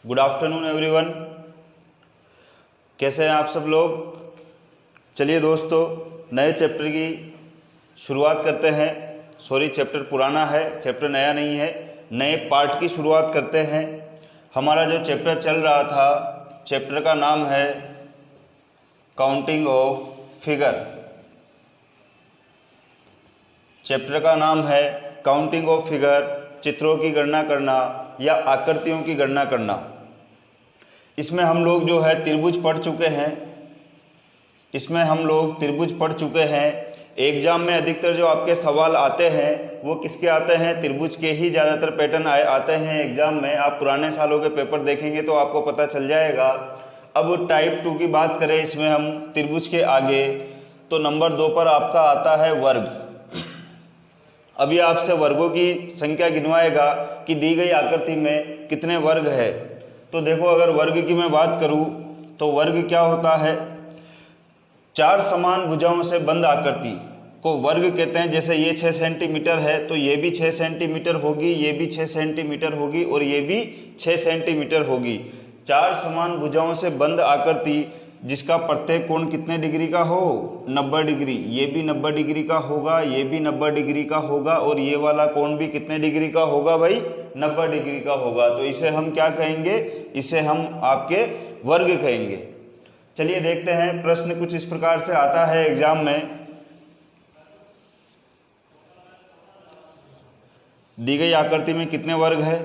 Good afternoon everyone. कैसे हैं आप सब लोग। चलिए दोस्तों, नए चैप्टर की शुरुआत करते हैं। सॉरी, चैप्टर पुराना है, चैप्टर नया नहीं है, नए पार्ट की शुरुआत करते हैं। हमारा जो चैप्टर चल रहा था, चैप्टर का नाम है काउंटिंग ऑफ फिगर। चैप्टर का नाम है काउंटिंग ऑफ फिगर, चित्रों की गणना करना या आकृतियों की गणना करना। इसमें हम लोग जो है त्रिभुज पढ़ चुके हैं। एग्जाम में अधिकतर जो आपके सवाल आते हैं वो किसके आते हैं? त्रिभुज के ही ज़्यादातर पैटर्न आते हैं एग्जाम में। आप पुराने सालों के पेपर देखेंगे तो आपको पता चल जाएगा। अब टाइप 2 की बात करें, इसमें हम त्रिभुज के आगे तो नंबर 2 पर आपका आता है वर्ग। अभी आपसे वर्गों की संख्या गिनवाएगा कि दी गई आकृति में कितने वर्ग है। तो देखो, अगर वर्ग की मैं बात करूं तो वर्ग क्या होता है? चार समान भुजाओं से बंद आकृति को वर्ग कहते हैं। जैसे ये 6 सेंटीमीटर है तो ये भी 6 सेंटीमीटर होगी, ये भी 6 सेंटीमीटर होगी और ये भी 6 सेंटीमीटर होगी। चार समान भुजाओं से बंद आकृति जिसका प्रत्येक कोण कितने डिग्री का हो? 90 डिग्री। ये भी 90 डिग्री का होगा, ये भी 90 डिग्री का होगा और ये वाला कोण भी कितने डिग्री का होगा भाई? 90 डिग्री का होगा। तो इसे हम क्या कहेंगे? इसे हम आपके वर्ग कहेंगे। चलिए देखते हैं, प्रश्न कुछ इस प्रकार से आता है एग्जाम में। दी गई आकृति में कितने वर्ग है?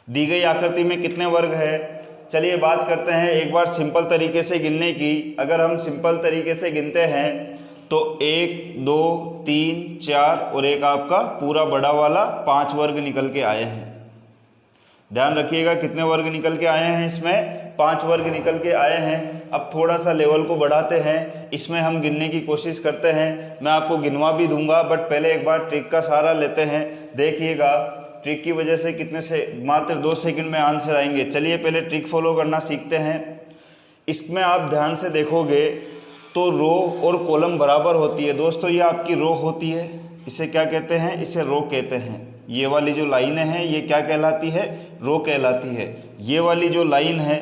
दी गई आकृति में कितने वर्ग है? चलिए बात करते हैं एक बार सिंपल तरीके से गिनने की। अगर हम सिंपल तरीके से गिनते हैं तो 1 2 3 4 और एक आपका पूरा बड़ा वाला 5 वर्ग निकल के आए हैं। ध्यान रखिएगा, कितने वर्ग निकल के आए हैं? इसमें 5 वर्ग निकल के आए हैं। अब थोड़ा सा लेवल को बढ़ाते हैं, इसमें हम गिनने की कोशिश करते हैं। मैं आपको गिनवा भी दूंगा, बट पहले एक बार ट्रिक का सहारा लेते हैं। देखिएगा, ट्रिक की वजह से कितने से मात्र 2 सेकंड में आंसर आएंगे। चलिए पहले ट्रिक फॉलो करना सीखते हैं। इसमें आप ध्यान से देखोगे तो रो और कॉलम बराबर होती है। दोस्तों, ये आपकी रो होती है, इसे क्या कहते हैं? इसे रो कहते हैं। ये वाली जो लाइनें हैं ये क्या कहलाती है? रो कहलाती है। ये वाली जो लाइन है,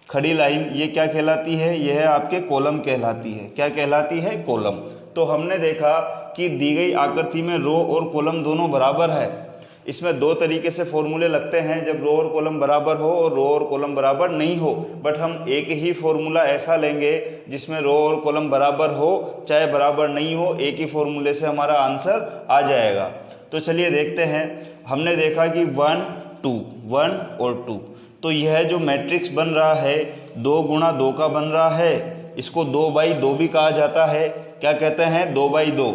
खड़ी लाइन, ये क्या कहलाती है? यह है आपके कॉलम कहलाती है। क्या कहलाती है? कॉलम। तो हमने देखा कि दी गई आकृति में रो और कॉलम दोनों बराबर है। इसमें 2 तरीके से फॉर्मूले लगते हैं, जब रो और कॉलम बराबर हो और रो और कॉलम बराबर नहीं हो। बट हम एक ही फॉर्मूला ऐसा लेंगे जिसमें रो और कॉलम बराबर हो चाहे बराबर नहीं हो, एक ही फॉर्मूले से हमारा आंसर आ जाएगा। तो चलिए देखते हैं। हमने देखा कि 1 2 1 और 2, तो यह जो मैट्रिक्स बन रहा है 2 गुणा 2 का बन रहा है। इसको 2/2 भी कहा जाता है। क्या कहते हैं? 2/2,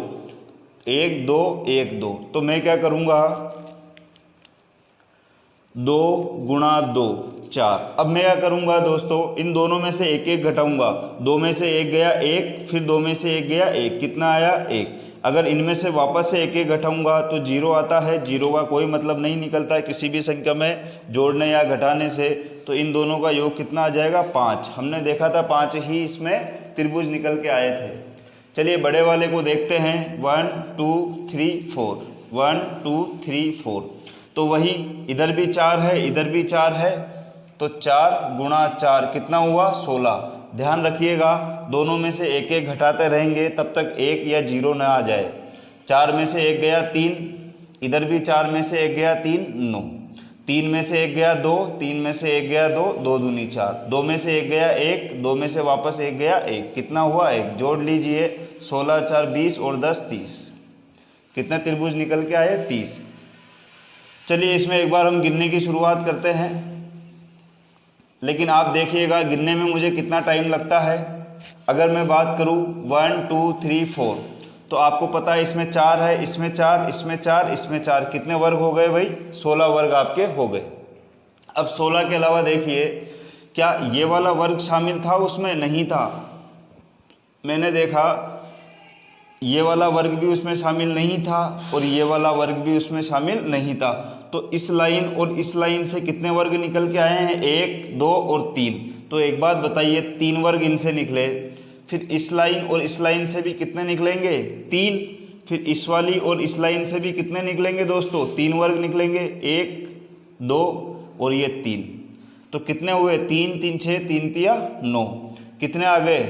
1 2 1 2। तो मैं क्या करूँगा? 2 गुणा 2 4। अब मैं क्या करूंगा दोस्तों? इन दोनों में से एक एक घटाऊंगा। 2 में से 1 गया 1, फिर 2 में से 1 गया 1, कितना आया? 1। अगर इनमें से वापस से एक एक घटाऊंगा तो 0 आता है। 0 का कोई मतलब नहीं निकलता है किसी भी संख्या में जोड़ने या घटाने से। तो इन दोनों का योग कितना आ जाएगा? 5। हमने देखा था 5 ही इसमें त्रिभुज निकल के आए थे। चलिए बड़े वाले को देखते हैं। 1 2 3 4, 1 2 3 4। तो वही इधर भी 4 है, इधर भी 4 है, तो 4 गुणा 4 कितना हुआ? 16। ध्यान रखिएगा, दोनों में से एक एक घटाते रहेंगे तब तक 1 या 0 ना आ जाए। 4 में से 1 गया 3, इधर भी 4 में से 1 गया 3 9, 3 में से 1 गया 2, 3 में से 1 गया 2, 2 दूनी 4, 2 में से 1 गया 1, 2 में से वापस 1 गया 1, कितना हुआ? 1। जोड़ लीजिए, 16 4 20 और 10 30। कितने त्रिभुज निकल के आए? 30। चलिए इसमें एक बार हम गिनने की शुरुआत करते हैं, लेकिन आप देखिएगा गिनने में मुझे कितना टाइम लगता है। अगर मैं बात करूं 1 2 3 4, तो आपको पता है इसमें 4 है, इसमें 4, इसमें 4, इसमें 4, कितने वर्ग हो गए भाई? 16 वर्ग आपके हो गए। अब 16 के अलावा देखिए, क्या ये वाला वर्ग शामिल था उसमें? नहीं था। मैंने देखा ये वाला वर्ग भी उसमें शामिल नहीं था और ये वाला वर्ग भी उसमें शामिल नहीं था। तो इस लाइन और इस लाइन से कितने वर्ग निकल के आए हैं? 1, 2 और 3। तो एक बात बताइए, 3 वर्ग इनसे निकले, फिर इस लाइन और इस लाइन से भी कितने निकलेंगे? 3। फिर इस वाली और इस लाइन से भी कितने निकलेंगे दोस्तों? 3 वर्ग निकलेंगे, 1, 2 और ये 3। तो कितने हुए? 3, 3, 6, 3 तिया 9। कितने आ गए?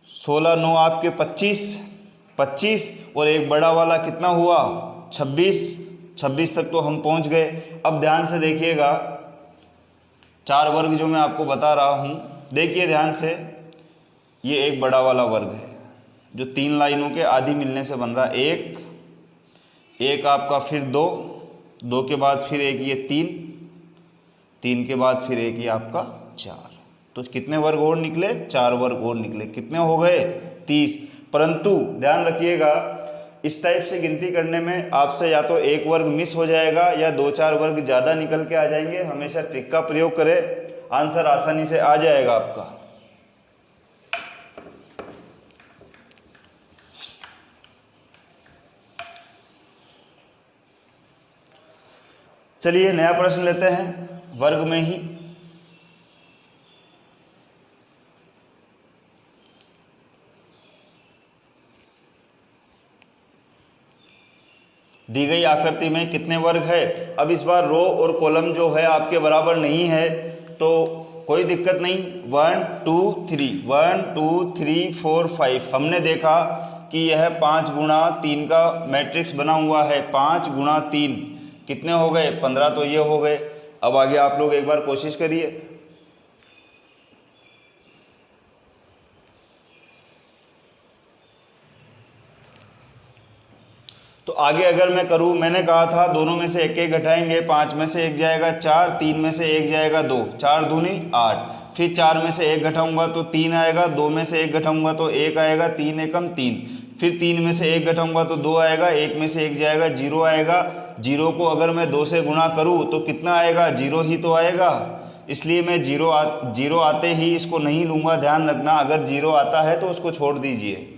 16, 9 आपके 25 और एक बड़ा वाला कितना हुआ? 26 तक तो हम पहुंच गए। अब ध्यान से देखिएगा, 4 वर्ग जो मैं आपको बता रहा हूं, देखिए ध्यान से, ये एक बड़ा वाला वर्ग है जो 3 लाइनों के आधी मिलने से बन रहा है। एक आपका, फिर 2 के बाद फिर एक, ये 3 के बाद फिर एक, ये आपका 4। तो कितने वर्ग और निकले? 4 वर्ग और निकले। कितने हो गए? 30। परंतु ध्यान रखिएगा, इस टाइप से गिनती करने में आपसे या तो एक वर्ग मिस हो जाएगा या 2-4 वर्ग ज़्यादा निकल के आ जाएंगे। हमेशा ट्रिक का प्रयोग करें, आंसर आसानी से आ जाएगा आपका। चलिए नया प्रश्न लेते हैं वर्ग में ही। दी गई आकृति में कितने वर्ग है? अब इस बार रो और कॉलम जो है आपके बराबर नहीं है, तो कोई दिक्कत नहीं। 1 2 3 1 2 3 4 5। हमने देखा कि यह 5 गुणा 3 का मैट्रिक्स बना हुआ है। 5 गुणा 3 कितने हो गए? 15। तो ये हो गए। अब आगे आप लोग एक बार कोशिश करिए। तो आगे अगर मैं करूं, मैंने कहा था दोनों में से एक एक घटाएंगे। 5 में से एक जाएगा 4, 3 में से एक जाएगा 2, 4 दूनी 8। फिर 4 में से एक घटाऊंगा तो 3 आएगा, 2 में से एक घटाऊंगा तो 1 आएगा, 3 एकम 3। फिर 3 में से एक घटाऊंगा तो 2 आएगा, 1 में से एक जाएगा 0 आएगा। 0 को अगर मैं 2 से गुणा करूं तो कितना आएगा? 0 ही तो आएगा। इसलिए मैं 0 आते ही इसको नहीं लूँगा। ध्यान रखना, अगर 0 आता है तो उसको छोड़ दीजिए।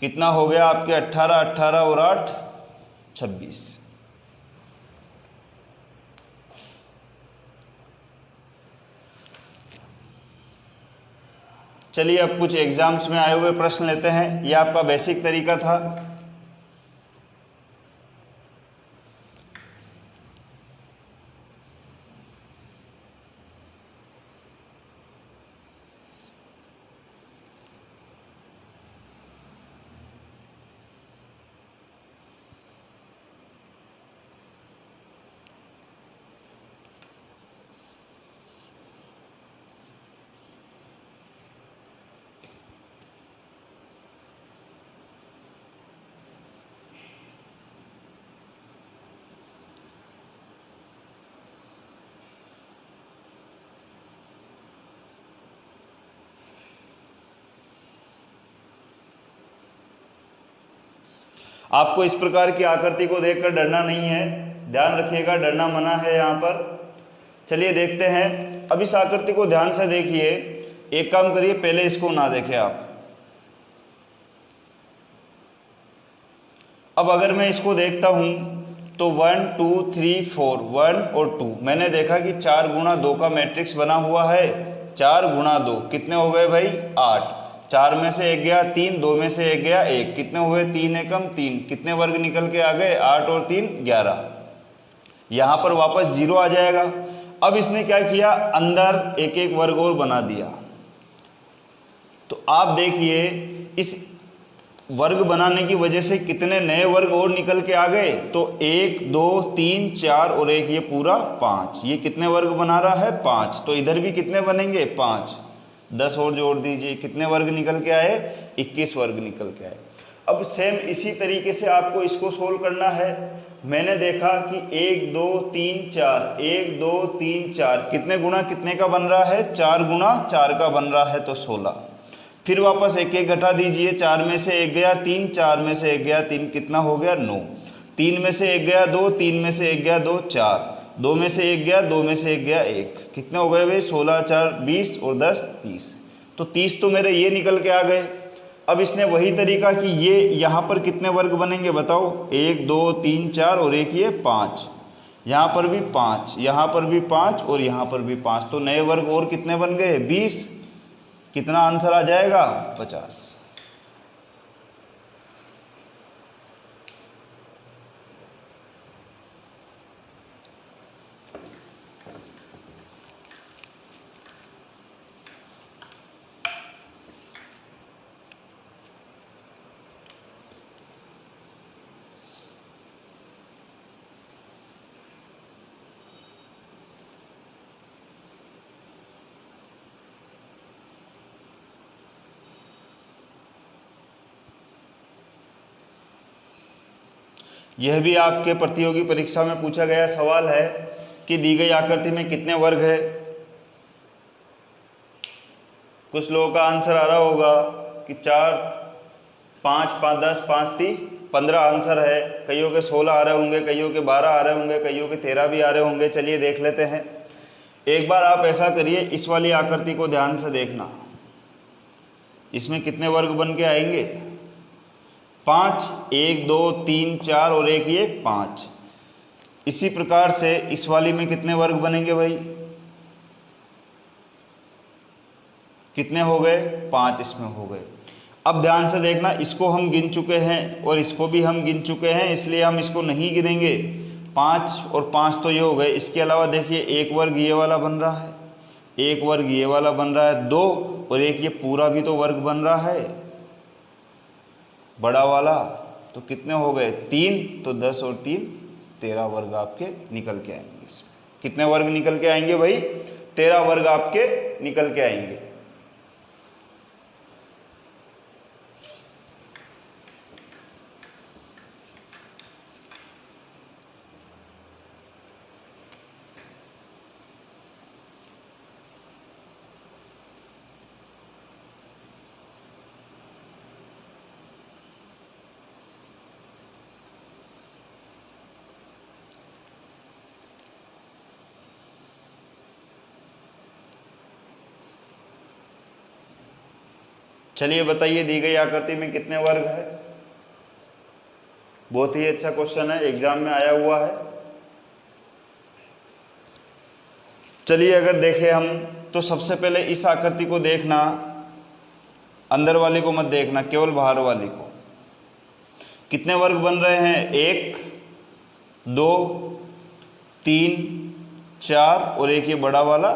कितना हो गया आपके? 18, 18 और 8 26। चलिए अब कुछ एग्जाम्स में आए हुए प्रश्न लेते हैं। यह आपका बेसिक तरीका था। आपको इस प्रकार की आकृति को देखकर डरना नहीं है। ध्यान रखिएगा, डरना मना है यहाँ पर। चलिए देखते हैं। अब इस आकृति को ध्यान से देखिए। एक काम करिए, पहले इसको ना देखें आप। अब अगर मैं इसको देखता हूं तो 1 2 3 4 1 और 2, मैंने देखा कि 4 गुणा 2 का मैट्रिक्स बना हुआ है। 4 गुणा 2 कितने हो गए भाई? 8। 4 में से एक गया 3, 2 में से एक गया 1, कितने हुए? 3 एकम 3। कितने वर्ग निकल के आ गए? 8 और 3 11। यहाँ पर वापस 0 आ जाएगा। अब इसने क्या किया? अंदर एक एक वर्ग और बना दिया। तो आप देखिए, इस वर्ग बनाने की वजह से कितने नए वर्ग और निकल के आ गए? तो 1 2 3 4 और एक ये पूरा 5। ये कितने वर्ग बना रहा है? 5। तो इधर भी कितने बनेंगे? 5। 10 और जोड़ दीजिए, कितने वर्ग निकल के आए? 21 वर्ग निकल के आए। अब सेम इसी तरीके से आपको इसको सोल्व करना है। मैंने देखा कि 1 2 3 4 1 2 3 4 कितने गुणा कितने का बन रहा है? 4 गुणा 4 का बन रहा है, तो 16। फिर वापस एक एक घटा दीजिए। 4 में से एक गया 3, 4 में से एक गया 3, कितना हो गया? 9। 3 में से एक गया 2, 3 में से एक गया 2, 4। 2 में से एक गया, 2 में से एक गया 1, कितने हो गए भाई? 16 4 20 और 10 30। तो 30 तो मेरे ये निकल के आ गए। अब इसने वही तरीका कि ये यहाँ पर कितने वर्ग बनेंगे बताओ, 1 2 3 4 और एक ये 5, यहाँ पर भी 5, यहाँ पर भी 5 और यहाँ पर भी 5, तो नए वर्ग और कितने बन गए 20। कितना आंसर आ जाएगा 50। यह भी आपके प्रतियोगी परीक्षा में पूछा गया सवाल है कि दी गई आकृति में कितने वर्ग है। कुछ लोगों का आंसर आ रहा होगा कि 4 5 5 10 5 3 15 आंसर है, कईयों के 16 आ रहे होंगे, कईयों के 12 आ रहे होंगे, कईयों के 13 भी आ रहे होंगे। चलिए देख लेते हैं। एक बार आप ऐसा करिए, इस वाली आकृति को ध्यान से देखना, इसमें कितने वर्ग बन के आएंगे 5, 1 2 3 4 और एक ये 5। इसी प्रकार से इस वाली में कितने वर्ग बनेंगे भाई, कितने हो गए 5 इसमें हो गए। अब ध्यान से देखना, इसको हम गिन चुके हैं और इसको भी हम गिन चुके हैं, इसलिए हम इसको नहीं गिनेंगे। 5 और 5 तो ये हो गए। इसके अलावा देखिए एक वर्ग ये वाला बन रहा है, एक वर्ग ये वाला बन रहा है 2 और एक ये पूरा भी तो वर्ग बन रहा है बड़ा वाला। तो कितने हो गए 3, तो 10 और 3 13 वर्ग आपके निकल के आएंगे। इसमें कितने वर्ग निकल के आएंगे भाई 13 वर्ग आपके निकल के आएंगे। चलिए बताइए, दी गई आकृति में कितने वर्ग है। बहुत ही अच्छा क्वेश्चन है, एग्जाम में आया हुआ है। चलिए अगर देखें हम तो सबसे पहले इस आकृति को देखना, अंदर वाले को मत देखना, केवल बाहर वाली को। कितने वर्ग बन रहे हैं 1 2 3 4 और एक ये बड़ा वाला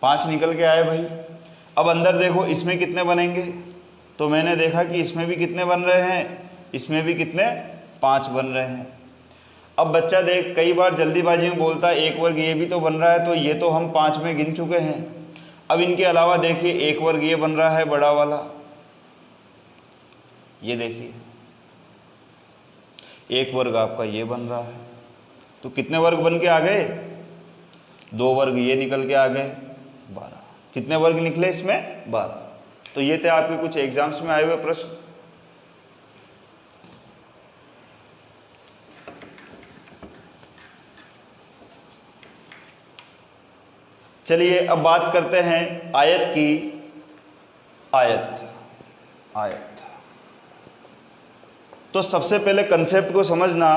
5 निकल के आए भाई। अब अंदर देखो इसमें कितने बनेंगे, तो मैंने देखा कि इसमें भी कितने बन रहे हैं, इसमें भी कितने 5 बन रहे हैं। अब बच्चा देख कई बार जल्दीबाजी में बोलता है एक वर्ग ये भी तो बन रहा है, तो ये तो हम 5 में गिन चुके हैं। अब इनके अलावा देखिए एक वर्ग ये बन रहा है बड़ा वाला, ये देखिए एक वर्ग आपका ये बन रहा है। तो कितने वर्ग बन के आ गए 2 वर्ग ये निकल के आ गए 12। कितने वर्ग निकले इसमें 12। तो ये थे आपके कुछ एग्जाम्स में आए हुए प्रश्न। चलिए अब बात करते हैं आयत की। आयत तो सबसे पहले कंसेप्ट को समझना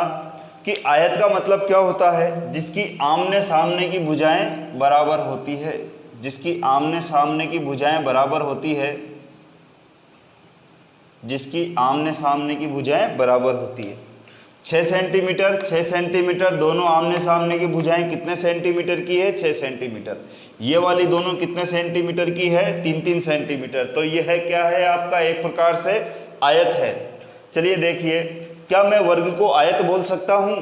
कि आयत का मतलब क्या होता है, जिसकी आमने सामने की भुजाएं बराबर होती है, जिसकी आमने सामने की भुजाएं बराबर होती है, जिसकी आमने सामने की भुजाएं बराबर होती है। 6 सेंटीमीटर 6 सेंटीमीटर दोनों आमने सामने की भुजाएं कितने सेंटीमीटर की है 6 सेंटीमीटर। ये वाली दोनों कितने सेंटीमीटर की है 3-3 सेंटीमीटर। तो ये है क्या है आपका एक प्रकार से आयत है। चलिए देखिए, क्या मैं वर्ग को आयत बोल सकता हूं?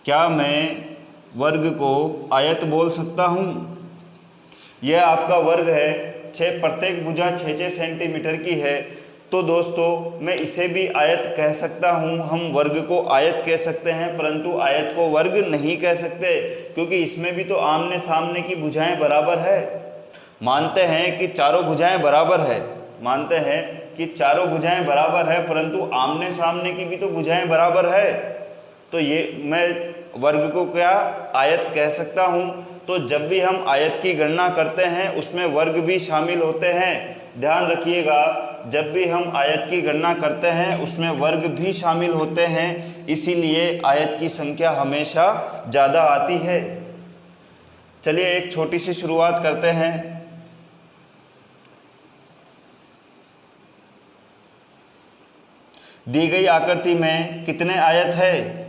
क्या मैं वर्ग को आयत बोल सकता हूं? यह आपका वर्ग है, प्रत्येक भुजा 6-6 सेंटीमीटर की है। तो दोस्तों मैं इसे भी आयत कह सकता हूं। हम वर्ग को आयत कह सकते हैं, परंतु आयत को वर्ग नहीं कह सकते, क्योंकि इसमें भी तो आमने सामने की भुजाएं बराबर है। मानते हैं कि चारों भुजाएं बराबर है, मानते हैं कि चारों भुजाएं बराबर है, परंतु आमने सामने की भी तो भुजाएं बराबर है। तो ये मैं वर्ग को क्या आयत कह सकता हूँ। तो जब भी हम आयत की गणना करते हैं उसमें वर्ग भी शामिल होते हैं। ध्यान रखिएगा, जब भी हम आयत की गणना करते हैं उसमें वर्ग भी शामिल होते हैं, इसीलिए आयत की संख्या हमेशा ज़्यादा आती है। चलिए एक छोटी सी शुरुआत करते हैं। दी गई आकृति में कितने आयत है?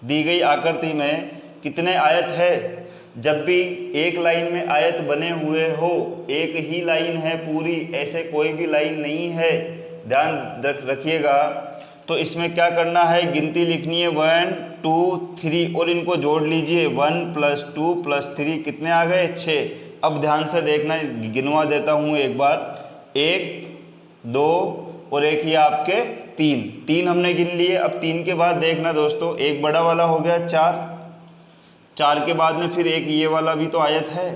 दी गई आकृति में कितने आयत है? जब भी एक लाइन में आयत बने हुए हो, एक ही लाइन है पूरी, ऐसे कोई भी लाइन नहीं है, ध्यान रखिएगा। तो इसमें क्या करना है, गिनती लिखनी है 1 2 3 और इनको जोड़ लीजिए 1 + 2 + 3 कितने आ गए? 6। अब ध्यान से देखना, गिनवा देता हूँ एक बार। 1 2 और एक ये आपके 3 हमने गिन लिए। अब 3 के बाद देखना दोस्तों, एक बड़ा वाला हो गया 4 के बाद में फिर एक ये वाला भी तो आयत है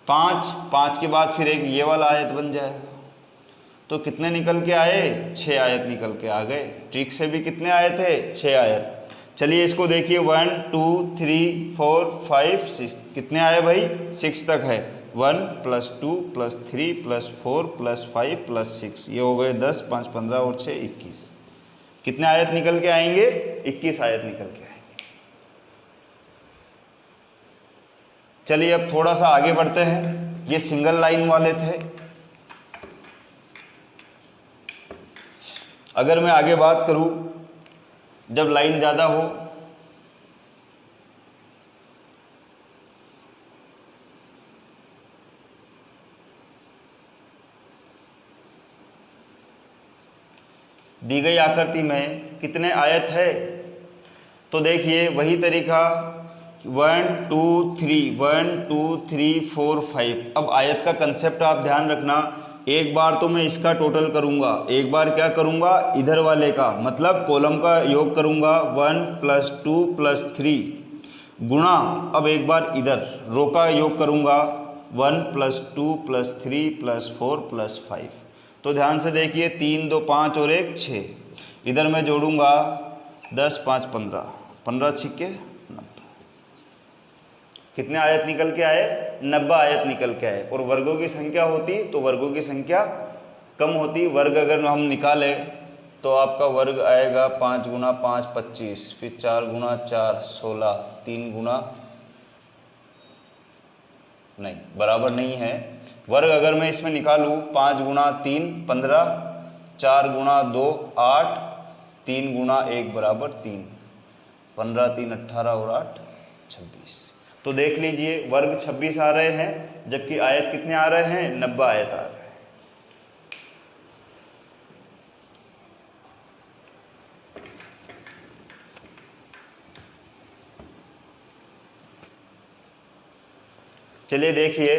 5 के बाद फिर एक ये वाला आयत बन जाएगा। तो कितने निकल के आए? 6 आयत निकल के आ गए। ट्रिक से भी कितने आयत है? 6 आयत। चलिए इसको देखिए 1 2 3 4 5 6 कितने आए भाई? 6 तक है। 1 + 2 + 3 + 4 + 5 + 6 ये हो गए 10 5 15 और 6 21। कितने आयत निकल के आएंगे? 21 आयत निकल के आएंगे। चलिए अब थोड़ा सा आगे बढ़ते हैं। ये सिंगल लाइन वाले थे। अगर मैं आगे बात करूं, जब लाइन ज़्यादा हो, दी गई आकृति में कितने आयत है? तो देखिए वही तरीका 1 2 3 1 2 3 4 5। अब आयत का कंसेप्ट आप ध्यान रखना, एक बार तो मैं इसका टोटल करूंगा, एक बार क्या करूंगा? इधर वाले का, मतलब कॉलम का योग करूंगा 1 + 2 + 3 गुणा, अब एक बार इधर रो का योग करूंगा 1 + 2 + 3 + 4 + 5। तो ध्यान से देखिए 3 2 5 और 1 6। इधर मैं जोड़ूंगा 10 5 15 15 छिक्के 90। कितने आयत निकल के आए? 90 आयत निकल के आए। और वर्गों की संख्या होती तो वर्गों की संख्या कम होती। वर्ग अगर हम निकालें तो आपका वर्ग आएगा 5 × 5 25, फिर 4 × 4 16, 3 गुना नहीं बराबर नहीं है। वर्ग अगर मैं इसमें निकालूं 5 × 3 15, 4 × 2 8, 3 × 1 = 3, 15 3 18 और 8 26। तो देख लीजिए वर्ग 26 आ रहे हैं, जबकि आयत कितने आ रहे हैं? 90 आयत आ रहे हैं। चलिए देखिए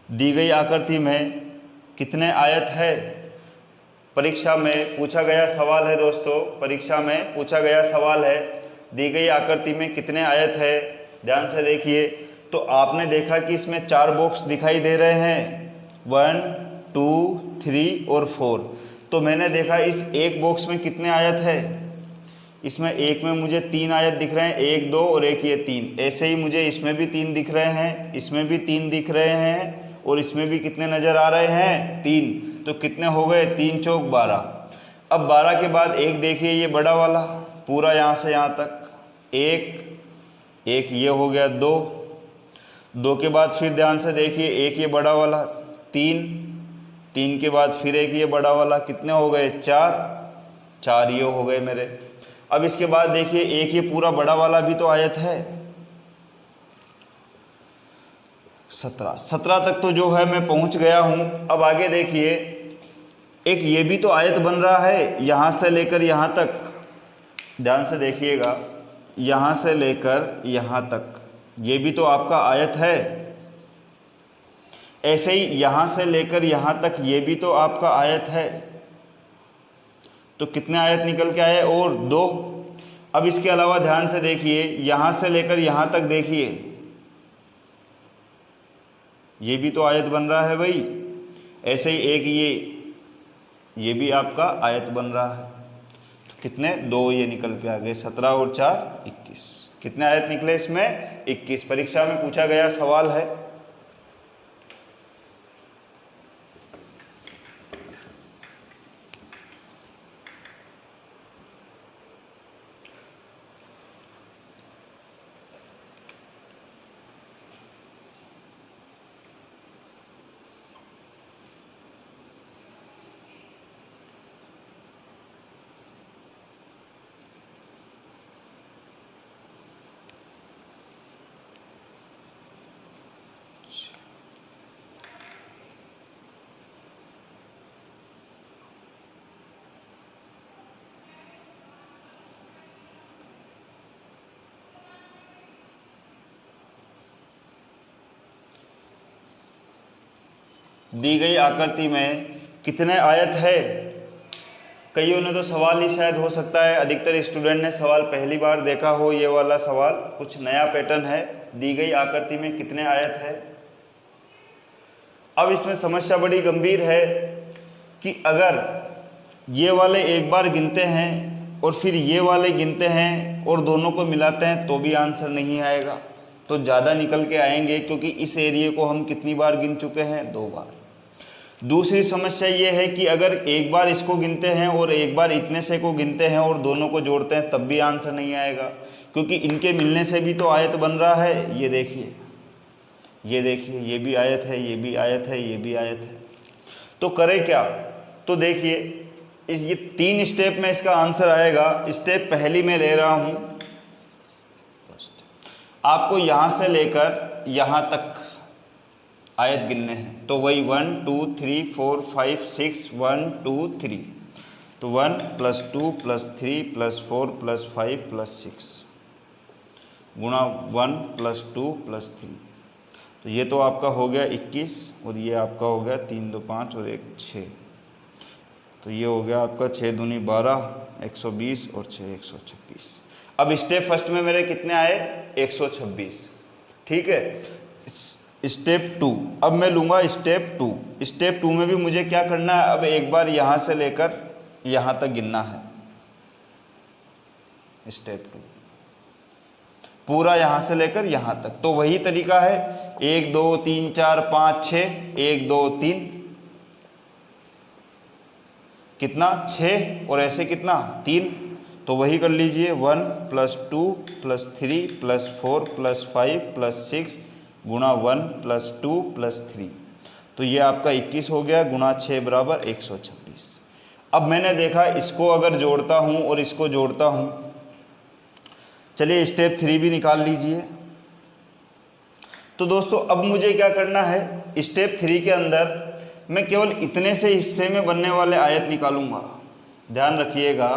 दी गई आकृति में कितने आयत है? परीक्षा में पूछा गया सवाल है दोस्तों, परीक्षा में पूछा गया सवाल है, दी गई आकृति में कितने आयत है? ध्यान से देखिए। तो आपने देखा कि इसमें 4 बॉक्स दिखाई दे रहे हैं 1 2 3 और 4। तो मैंने देखा इस एक बॉक्स में कितने आयत है? इसमें एक में मुझे 3 आयत दिख रहे हैं, 1 2 और एक ये 3। ऐसे ही मुझे इसमें भी 3 दिख रहे हैं, इसमें भी 3 दिख रहे हैं और इसमें भी कितने नज़र आ रहे हैं? 3। तो कितने हो गए? 3 चौक 12। अब 12 के बाद एक देखिए ये बड़ा वाला पूरा यहाँ से यहाँ तक एक ये हो गया 2 के बाद फिर ध्यान से देखिए एक ये बड़ा वाला 3 के बाद फिर एक ये बड़ा वाला, कितने हो गए? 4 ये हो गए मेरे। अब इसके बाद देखिए एक ये पूरा बड़ा वाला भी तो आयत है 17 तक तो जो है मैं पहुंच गया हूं। अब आगे देखिए एक ये भी तो आयत बन रहा है, यहाँ से लेकर यहाँ तक, ध्यान से देखिएगा, यहाँ से लेकर यहाँ तक ये भी तो आपका आयत है। ऐसे ही यहाँ से लेकर यहाँ तक ये भी तो आपका आयत है, तो कितने आयत निकल के आए? और 2। अब इसके अलावा ध्यान से देखिए, यहाँ से लेकर यहाँ तक देखिए, ये भी तो आयत बन रहा है भाई। ऐसे ही एक ये भी आपका आयत बन रहा है। तो कितने? 2 ये निकल के आ गए। 17 और 4 21। कितने आयत निकले इसमें? 21। परीक्षा में पूछा गया सवाल है। दी गई आकृति में कितने आयत है? कईयों ने तो सवाल ही शायद हो सकता है अधिकतर स्टूडेंट ने सवाल पहली बार देखा हो, ये वाला सवाल कुछ नया पैटर्न है। दी गई आकृति में कितने आयत है? अब इसमें समस्या बड़ी गंभीर है कि अगर ये वाले एक बार गिनते हैं और फिर ये वाले गिनते हैं और दोनों को मिलाते हैं तो भी आंसर नहीं आएगा, तो ज़्यादा निकल के आएंगे, क्योंकि इस एरिया को हम कितनी बार गिन चुके हैं? 2 बार। दूसरी समस्या ये है कि अगर एक बार इसको गिनते हैं और एक बार इतने से को गिनते हैं और दोनों को जोड़ते हैं तब भी आंसर नहीं आएगा, क्योंकि इनके मिलने से भी तो आयत बन रहा है। ये देखिए, ये देखिए, ये भी आयत है, ये भी आयत है, ये भी आयत है। तो करें क्या? तो देखिए, ये 3 स्टेप में इसका आंसर आएगा। स्टेप पहली में ले रहा हूँ, आपको यहाँ से लेकर यहाँ तक आयत गिनने हैं। तो वही 1 2 3 4 5 6 1 2 3, तो 1 + 2 + 3 + 4 + 5 + 6 गुणा 1 + 2 + 3। तो ये तो आपका हो गया 21 और ये आपका हो गया 3 2 5 और 1 6। तो ये हो गया आपका 6 दूनी 12 120 और 6 126। अब स्टेप फर्स्ट में मेरे कितने आए? 126। ठीक है। स्टेप 2, अब मैं लूँगा स्टेप 2। स्टेप 2 में भी मुझे क्या करना है? अब एक बार यहाँ से लेकर यहाँ तक गिनना है। स्टेप 2 पूरा यहाँ से लेकर यहाँ तक, तो वही तरीका है। 1 2 3 4 5 6, 1 2 3, कितना? 6, और ऐसे कितना? 3। तो वही कर लीजिए, 1 + 2 + 3 + 4 + 5 + 6 गुणा 1 + 2 + 3। तो ये आपका 21 हो गया, गुणा 6 = 126। अब मैंने देखा इसको अगर जोड़ता हूँ और इसको जोड़ता हूँ, चलिए स्टेप 3 भी निकाल लीजिए। तो दोस्तों अब मुझे क्या करना है? स्टेप 3 के अंदर मैं केवल इतने से हिस्से में बनने वाले आयत निकालूंगा। ध्यान रखिएगा,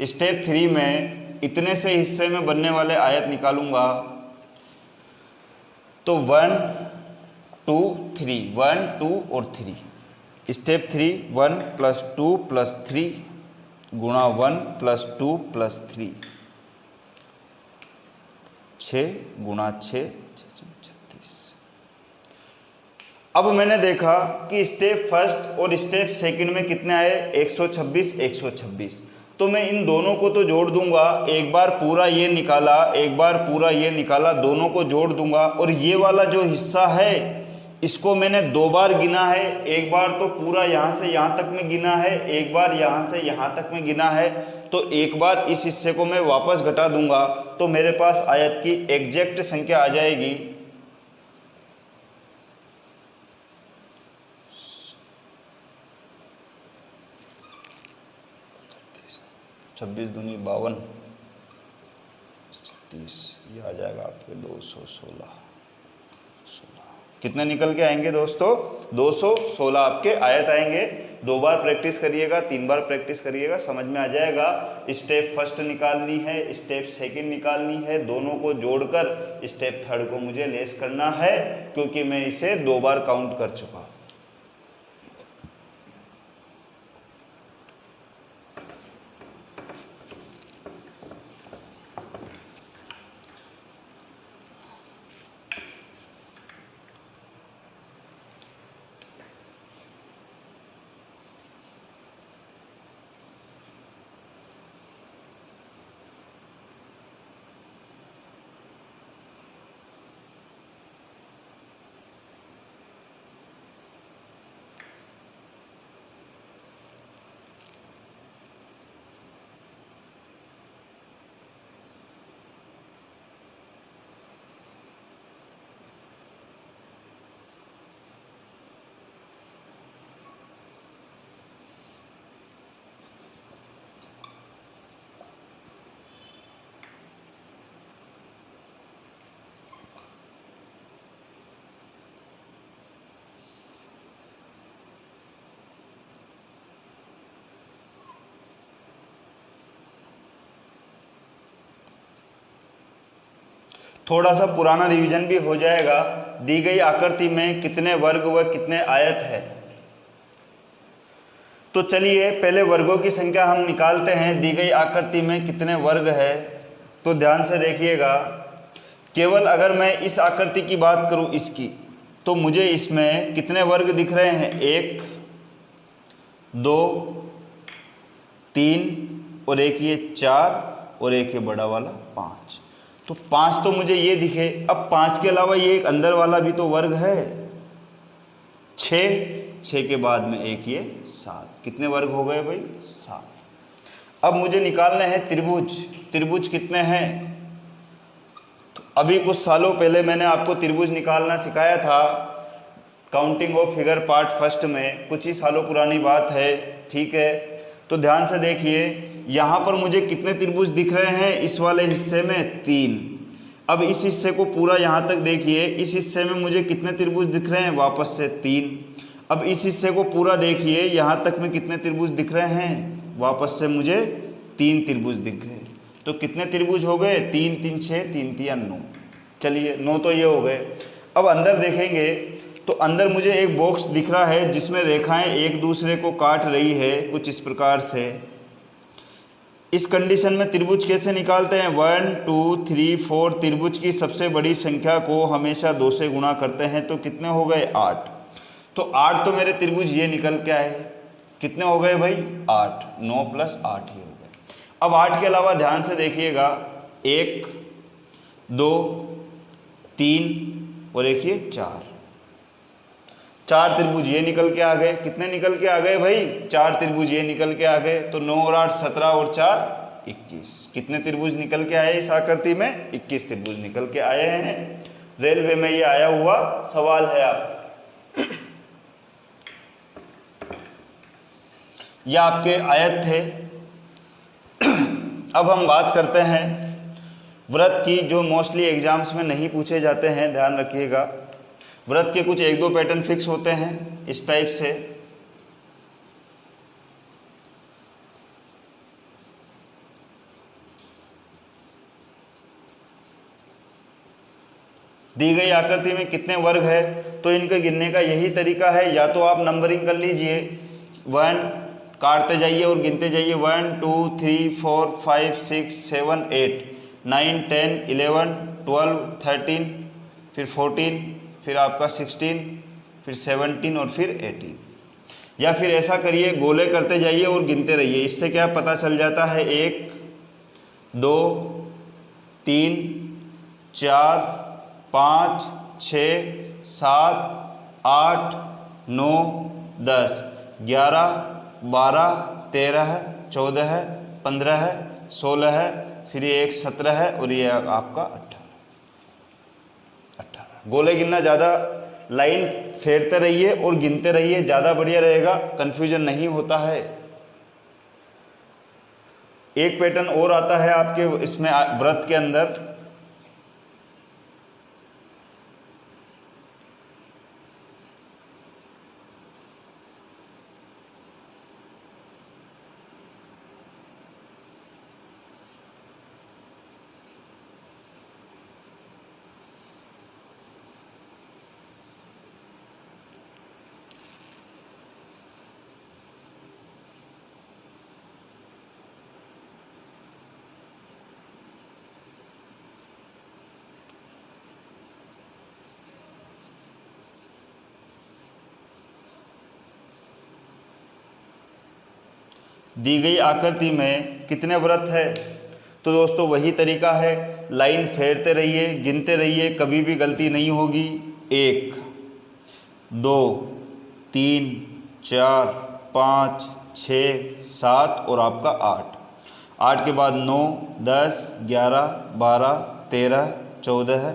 स्टेप 3 में इतने से हिस्से में बनने वाले आयत निकालूंगा। तो 1 2 3, 1 2 और 3। स्टेप 3 1 + 2 + 3 गुणा 1 + 2 + 3, 6 गुणा 6 36। अब मैंने देखा कि स्टेप फर्स्ट और स्टेप सेकंड में कितने आए? 126 126। तो मैं इन दोनों को तो जोड़ दूंगा। एक बार पूरा ये निकाला, एक बार पूरा ये निकाला, दोनों को जोड़ दूंगा। और ये वाला जो हिस्सा है इसको मैंने 2 बार गिना है। एक बार तो पूरा यहाँ से यहाँ तक में गिना है, एक बार यहाँ से यहाँ तक में गिना है। तो एक बार इस हिस्से को मैं वापस घटा दूंगा तो मेरे पास आयत की एग्जैक्ट संख्या आ जाएगी। 26 दूनी 52, 36, ये आ जाएगा आपके 216। कितने निकल के आएंगे दोस्तों? 216 आपके आयत आएंगे। 2 बार प्रैक्टिस करिएगा, 3 बार प्रैक्टिस करिएगा, समझ में आ जाएगा। स्टेप फर्स्ट निकालनी है, स्टेप सेकंड निकालनी है, दोनों को जोड़कर स्टेप थर्ड को मुझे लेस करना है, क्योंकि मैं इसे 2 बार काउंट कर चुका। थोड़ा सा पुराना रिवीजन भी हो जाएगा। दी गई आकृति में कितने वर्ग व कितने आयत है। तो चलिए पहले वर्गों की संख्या हम निकालते हैं। दी गई आकृति में कितने वर्ग है, तो ध्यान से देखिएगा। केवल अगर मैं इस आकृति की बात करूं इसकी, तो मुझे इसमें कितने वर्ग दिख रहे हैं, 1 2 3 और एक ये 4 और एक ये बड़ा वाला 5। तो 5 तो मुझे ये दिखे। अब 5 के अलावा ये एक अंदर वाला भी तो वर्ग है, 6 के बाद में एक ये 7। कितने वर्ग हो गए भाई, 7। अब मुझे निकालने हैं त्रिभुज। त्रिभुज कितने हैं, तो अभी कुछ सालों पहले मैंने आपको त्रिभुज निकालना सिखाया था, counting of figure part first में। कुछ ही सालों पुरानी बात है, ठीक है। तो ध्यान से देखिए, यहाँ पर मुझे कितने त्रिभुज दिख रहे हैं, इस वाले हिस्से में 3। अब इस हिस्से को पूरा यहाँ तक देखिए, इस हिस्से में मुझे कितने त्रिभुज दिख रहे हैं, वापस से 3। अब इस हिस्से को पूरा देखिए, यहाँ तक में कितने त्रिभुज दिख रहे हैं, वापस से मुझे 3 त्रिभुज दिख गए। तो कितने त्रिभुज हो गए, 3 3 6, 3 3 9। चलिए 9 तो ये हो गए। अब अंदर देखेंगे तो अंदर मुझे एक बॉक्स दिख रहा है जिसमें रेखाएं एक दूसरे को काट रही है कुछ इस प्रकार से। इस कंडीशन में त्रिभुज कैसे निकालते हैं, 1 2 3 4। त्रिभुज की सबसे बड़ी संख्या को हमेशा 2 से गुणा करते हैं, तो कितने हो गए, 8। तो 8 तो मेरे त्रिभुज ये निकल के आए। कितने हो गए भाई, 8। 9 + 8 ही हो गए। अब 8 के अलावा ध्यान से देखिएगा, 1 2 3 और एक ये 4। 4 त्रिभुज ये निकल के आ गए। कितने निकल के आ गए भाई, 4 त्रिभुज ये निकल के आ गए। तो 9 और 8 17 और 4 21। कितने त्रिभुज निकल के आए इस आकृति में, 21 त्रिभुज निकल के आए हैं। रेलवे में ये आया हुआ सवाल है आपका। यह आपके आयत थे। अब हम बात करते हैं व्रत की, जो मोस्टली एग्जाम्स में नहीं पूछे जाते हैं, ध्यान रखिएगा। व्रत के कुछ 1-2 पैटर्न फिक्स होते हैं इस टाइप से। दी गई आकृति में कितने वर्ग है, तो इनके गिनने का यही तरीका है। या तो आप नंबरिंग कर लीजिए, 1 काटते जाइए और गिनते जाइए, 1 2 3 4 5 6 7 8 9 10 11 12 13 फिर 14 फिर आपका 16 फिर 17 और फिर 18। या फिर ऐसा करिए, गोले करते जाइए और गिनते रहिए। इससे क्या पता चल जाता है, 1 2 3 4 5 6 7 8 9 10 11 12 13 14 15 16 फिर ये एक 17 है और ये आपका 18। गोले गिनना ज़्यादा, लाइन फेरते रहिए और गिनते रहिए, ज़्यादा बढ़िया रहेगा, कन्फ्यूजन नहीं होता है। एक पैटर्न और आता है आपके इसमें व्रत के अंदर, दी गई आकृति में कितने वृत्त है? तो दोस्तों वही तरीका है, लाइन फेरते रहिए, गिनते रहिए, कभी भी गलती नहीं होगी। 1 2 3 4 5 6 7 और आपका 8। 8 के बाद 9 10 11 12 13 14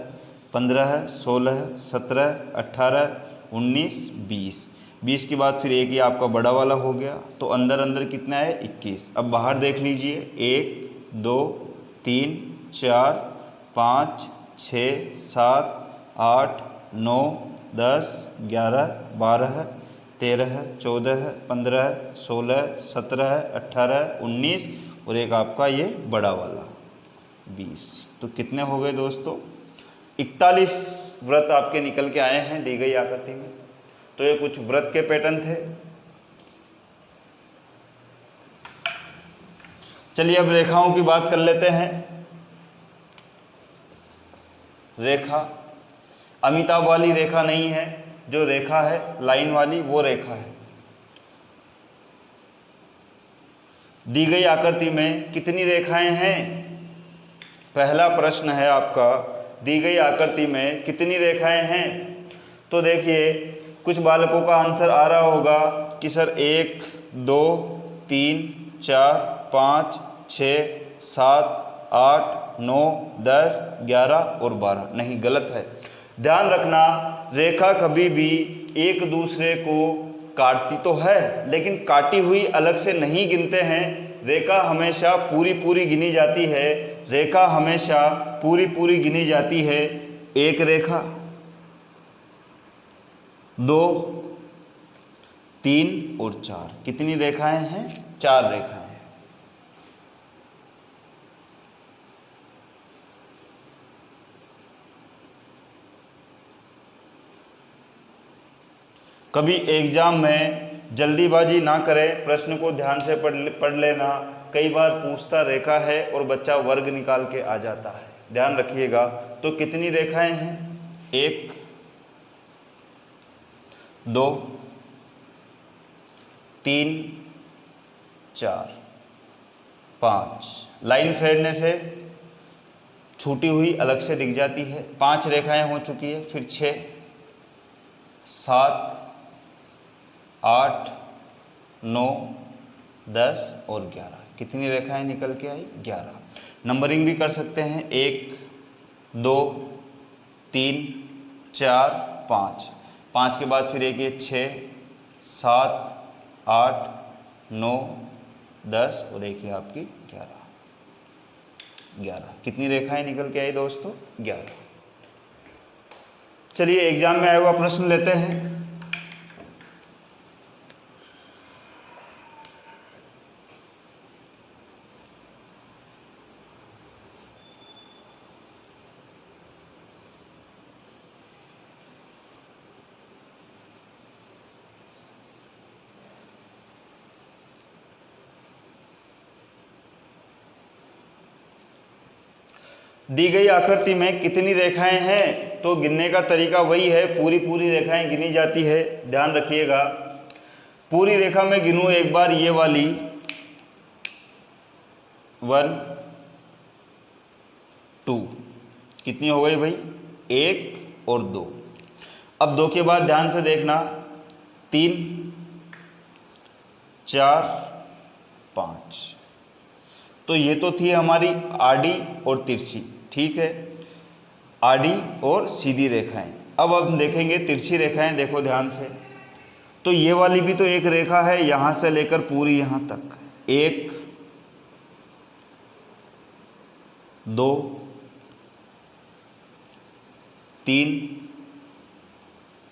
15 16 17 18 19 20। 20 के बाद फिर एक ही आपका बड़ा वाला हो गया, तो अंदर अंदर कितना है? 21। अब बाहर देख लीजिए, 1 2 3 4 5 6 7 8 9 10 11 12 13 14 15 16 17 18 19 और एक आपका ये बड़ा वाला 20। तो कितने हो गए दोस्तों? 41 व्रत आपके निकल के आए हैं दी गई आकृति में। तो ये कुछ व्रत के पैटर्न थे। चलिए अब रेखाओं की बात कर लेते हैं। रेखा अमिताभ वाली रेखा नहीं है, जो रेखा है लाइन वाली वो रेखा है। दी गई आकृति में कितनी रेखाएं हैं? पहला प्रश्न है आपका, दी गई आकृति में कितनी रेखाएं हैं? तो देखिए कुछ बालकों का आंसर आ रहा होगा कि सर 1 2 3 4 5 6 7 8 9 10 11 और 12। नहीं, गलत है। ध्यान रखना, रेखा कभी भी एक दूसरे को काटती तो है, लेकिन काटी हुई अलग से नहीं गिनते हैं। रेखा हमेशा पूरी पूरी गिनी जाती है। रेखा हमेशा पूरी पूरी गिनी जाती है। एक रेखा, 2 3 और 4। कितनी रेखाएं हैं? 4 रेखाएं। कभी एग्जाम में जल्दीबाजी ना करें, प्रश्न को ध्यान से पढ़ लेना। कई बार पूछता रेखा है और बच्चा वर्ग निकाल के आ जाता है, ध्यान रखिएगा। तो कितनी रेखाएं हैं? 1 2 3 4 5। लाइन फेरने से छूटी हुई अलग से दिख जाती है। 5 रेखाएं हो चुकी है। फिर 6 7 8 9 10 और 11। कितनी रेखाएं निकल के आई? 11। नंबरिंग भी कर सकते हैं, 1 2 3 4 5। 5 के बाद फिर एक 6 7 8 9 10 और एक है आपकी 11। कितनी रेखाएं निकल के आई दोस्तों? 11। चलिए एग्जाम में आया हुआ प्रश्न लेते हैं। दी गई आकृति में कितनी रेखाएं हैं? तो गिनने का तरीका वही है, पूरी पूरी रेखाएं गिनी जाती है। ध्यान रखिएगा, पूरी रेखा में गिनूं एक बार ये वाली 1 2। कितनी हो गई भाई? 1 और 2। अब 2 के बाद ध्यान से देखना, 3 4 5। तो ये तो थी हमारी आड़ी और तिरछी, ठीक है, आड़ी और सीधी रेखाएं। अब हम देखेंगे तिरछी रेखाएं। देखो ध्यान से, तो ये वाली भी तो एक रेखा है, यहां से लेकर पूरी यहां तक। 1 2 3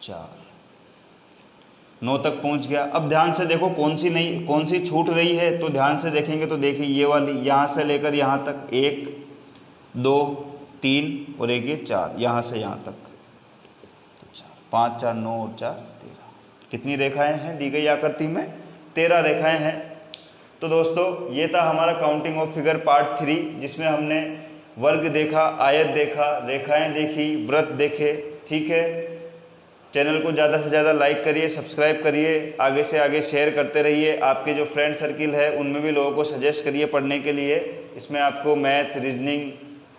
4 9 तक पहुंच गया। अब ध्यान से देखो कौन सी छूट रही है। तो ध्यान से देखेंगे तो देखिए ये वाली, यहाँ से लेकर यहाँ तक 1 2 3 और एक ये 4, यहाँ से यहाँ तक तो 4 5 4 9 और 4 13। कितनी रेखाएं हैं दी गई आकृति में? 13 रेखाएं हैं। तो दोस्तों ये था हमारा काउंटिंग ऑफ फिगर पार्ट 3, जिसमें हमने वर्ग देखा, आयत देखा, रेखाएं देखी, वृत्त देखे, ठीक है। चैनल को ज़्यादा से ज़्यादा लाइक करिए, सब्सक्राइब करिए, आगे से आगे शेयर करते रहिए। आपके जो फ्रेंड सर्किल है उनमें भी लोगों को सजेस्ट करिए पढ़ने के लिए। इसमें आपको मैथ, रीजनिंग,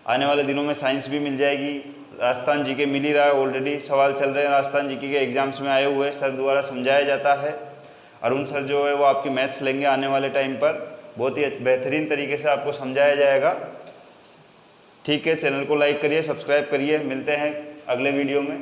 आने वाले दिनों में साइंस भी मिल जाएगी। राजस्थान जीके मिल ही रहा है, ऑलरेडी सवाल चल रहे हैं राजस्थान जीके के एग्जाम्स में आए हुए, सर द्वारा समझाया जाता है। अरुण सर जो है वो आपकी मैथ्स लेंगे आने वाले टाइम पर, बहुत ही बेहतरीन तरीके से आपको समझाया जाएगा। ठीक है, चैनल को लाइक करिए, सब्सक्राइब करिए, मिलते हैं अगले वीडियो में।